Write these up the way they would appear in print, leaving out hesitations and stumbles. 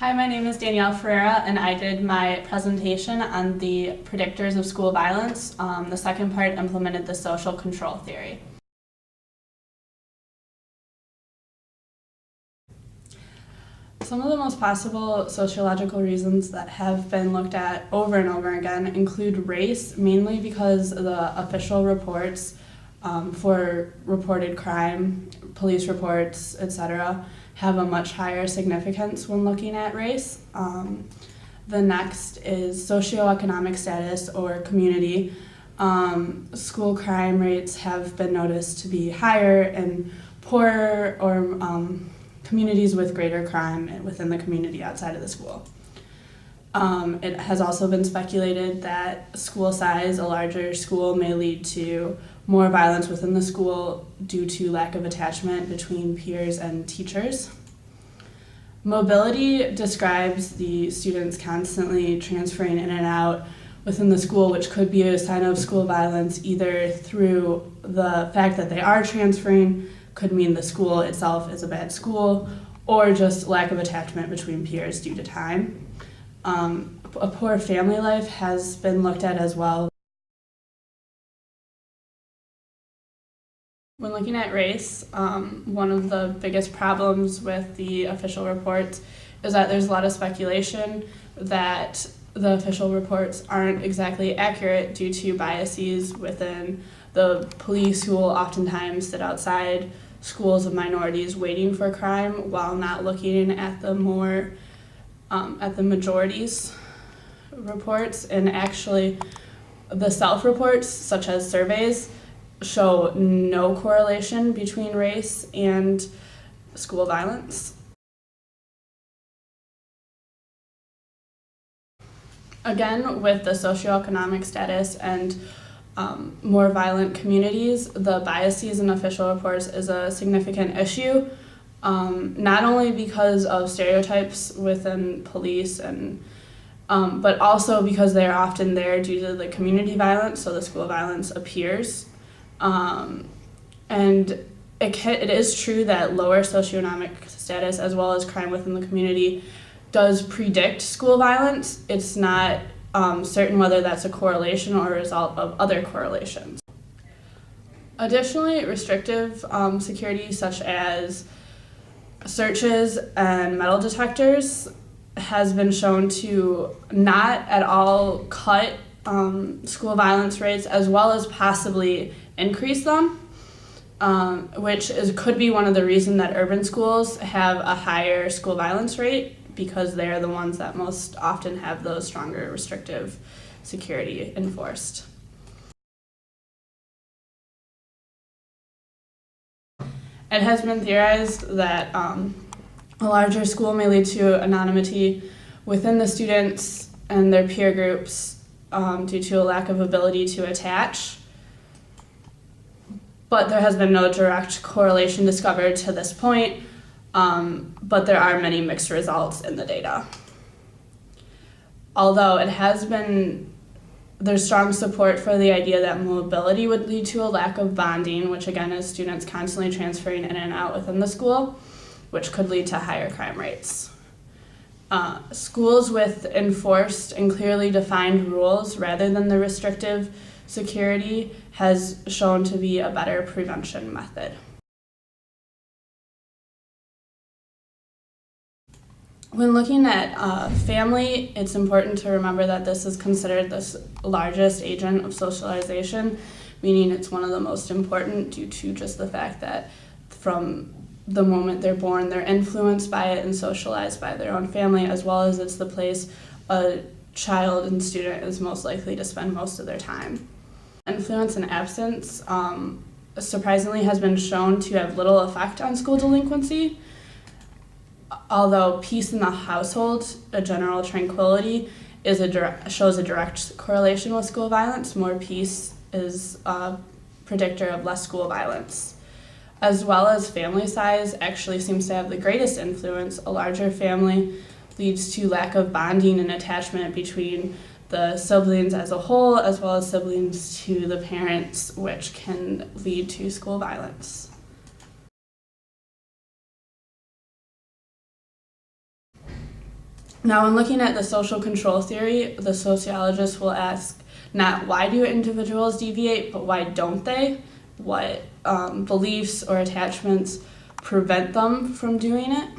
Hi, my name is Danielle Ferreira, and I did my presentation on the predictors of school violence. The second part implemented the social control theory. Some of the most possible sociological reasons that have been looked at over and over again include race, mainly because the official reports for reported crime, police reports, etc., have a much higher significance when looking at race. The next is socioeconomic status or community. School crime rates have been noticed to be higher in poorer or communities with greater crime within the community outside of the school. It has also been speculated that school size, a larger school, may lead to more violence within the school due to lack of attachment between peers and teachers. Mobility describes the students constantly transferring in and out within the school, which could be a sign of school violence either through the fact that they are transferring, could mean the school itself is a bad school, or just lack of attachment between peers due to time. A poor family life has been looked at as well. When looking at race, one of the biggest problems with the official reports is that there's a lot of speculation that the official reports aren't exactly accurate due to biases within the police, who will oftentimes sit outside schools of minorities waiting for crime while not looking at the more at the majorities reports. And actually the self-reports, such as surveys, show no correlation between race and school violence. Again, with the socioeconomic status and more violent communities, the biases in official reports is a significant issue, not only because of stereotypes within police and but also because they are often there due to the community violence, so the school violence appears. And it is true that lower socioeconomic status as well as crime within the community does predict school violence. It's not certain whether that's a correlation or a result of other correlations. Additionally, restrictive security such as searches and metal detectors has been shown to not at all cut school violence rates, as well as possibly increase them, which could be one of the reasons that urban schools have a higher school violence rate, because they're the ones that most often have those stronger restrictive security enforced. It has been theorized that a larger school may lead to anonymity within the students and their peer groups due to a lack of ability to attach. But there has been no direct correlation discovered to this point, but there are many mixed results in the data. Although there's strong support for the idea that mobility would lead to a lack of bonding, which again is students constantly transferring in and out within the school, which could lead to higher crime rates. Schools with enforced and clearly defined rules rather than the restrictive security has shown to be a better prevention method. When looking at family, it's important to remember that this is considered the largest agent of socialization, meaning it's one of the most important due to just the fact that from the moment they're born, they're influenced by it and socialized by their own family, as well as it's the place a child and student is most likely to spend most of their time. Influence and absence surprisingly has been shown to have little effect on school delinquency, although peace in the household, a general tranquility, shows a direct correlation with school violence. More peace is a predictor of less school violence. As well as family size actually seems to have the greatest influence. A larger family leads to lack of bonding and attachment between the siblings as a whole, as well as siblings to the parents, which can lead to school violence. Now, when looking at the social control theory, the sociologist will ask not why do individuals deviate, but why don't they? What beliefs or attachments prevent them from doing it?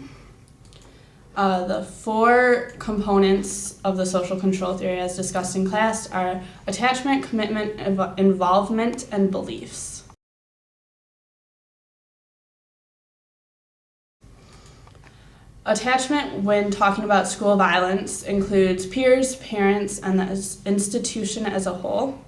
The four components of the social control theory as discussed in class are attachment, commitment, involvement, and beliefs. Attachment, when talking about school violence, includes peers, parents, and the institution as a whole.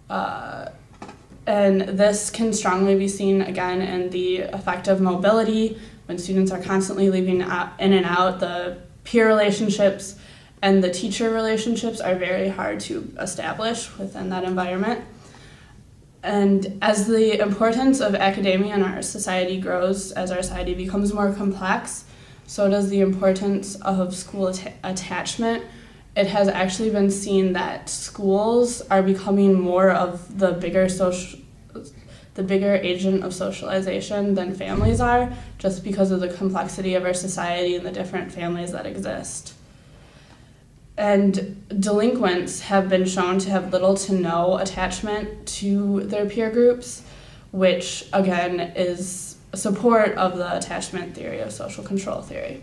And this can strongly be seen again in the effect of mobility, when students are constantly leaving in and out. The peer relationships and the teacher relationships are very hard to establish within that environment. And as the importance of academia in our society grows, as our society becomes more complex, so does the importance of school attachment. It has actually been seen that schools are becoming more of the bigger agent of socialization than families are, just because of the complexity of our society and the different families that exist. And delinquents have been shown to have little to no attachment to their peer groups, which again is support of the attachment theory of social control theory.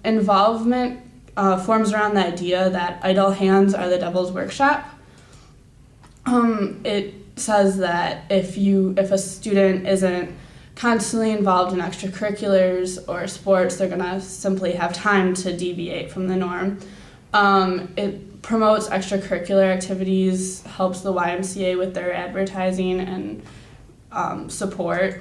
Involvement forms around the idea that idle hands are the devil's workshop. It says that if a student isn't constantly involved in extracurriculars or sports, they're going to simply have time to deviate from the norm. It promotes extracurricular activities, helps the YMCA with their advertising and support.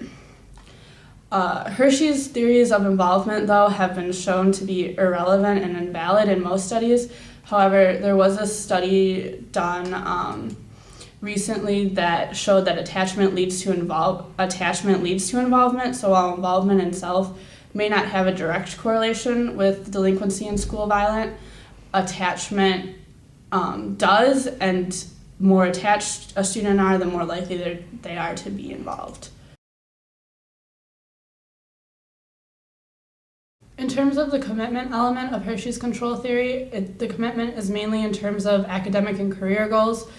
Hershey's theories of involvement, though, have been shown to be irrelevant and invalid in most studies. However, there was a study done recently that showed that attachment leads to involvement. So while involvement itself may not have a direct correlation with delinquency and school violence, attachment does, and more attached a student are, the more likely they are to be involved. In terms of the commitment element of Hershey's control theory, the commitment is mainly in terms of academic and career goals.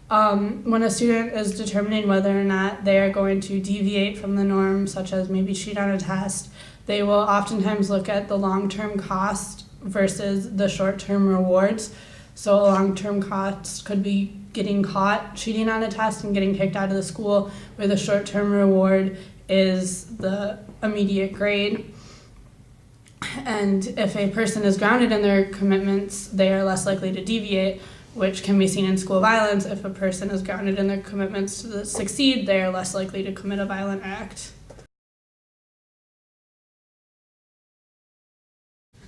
When a student is determining whether or not they are going to deviate from the norm, such as maybe cheat on a test, they will oftentimes look at the long-term cost versus the short-term rewards. So a long-term cost could be getting caught cheating on a test and getting kicked out of the school, where the short-term reward is the immediate grade. And if a person is grounded in their commitments, they are less likely to deviate, which can be seen in school violence. If a person is grounded in their commitments to succeed, they are less likely to commit a violent act.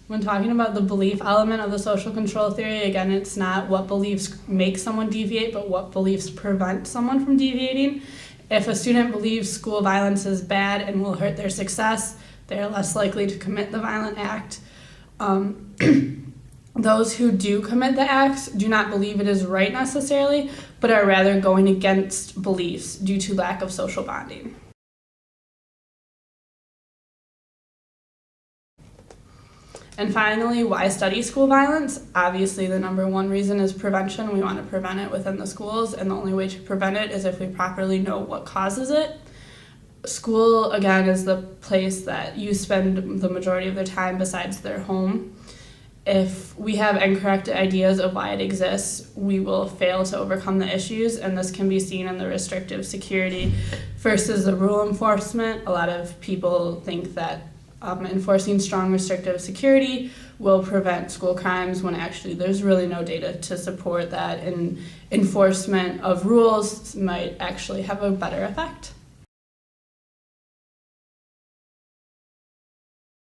When talking about the belief element of the social control theory, again, it's not what beliefs make someone deviate, but what beliefs prevent someone from deviating. If a student believes school violence is bad and will hurt their success, they are less likely to commit the violent act. Those who do commit the acts do not believe it is right necessarily, but are rather going against beliefs due to lack of social bonding. And finally, why study school violence? Obviously, the number one reason is prevention. We want to prevent it within the schools, and the only way to prevent it is if we properly know what causes it. School, again, is the place that you spend the majority of their time besides their home. If we have incorrect ideas of why it exists, we will fail to overcome the issues, and this can be seen in the restrictive security versus the rule enforcement. A lot of people think that enforcing strong restrictive security will prevent school crimes, when actually there's really no data to support that, and enforcement of rules might actually have a better effect.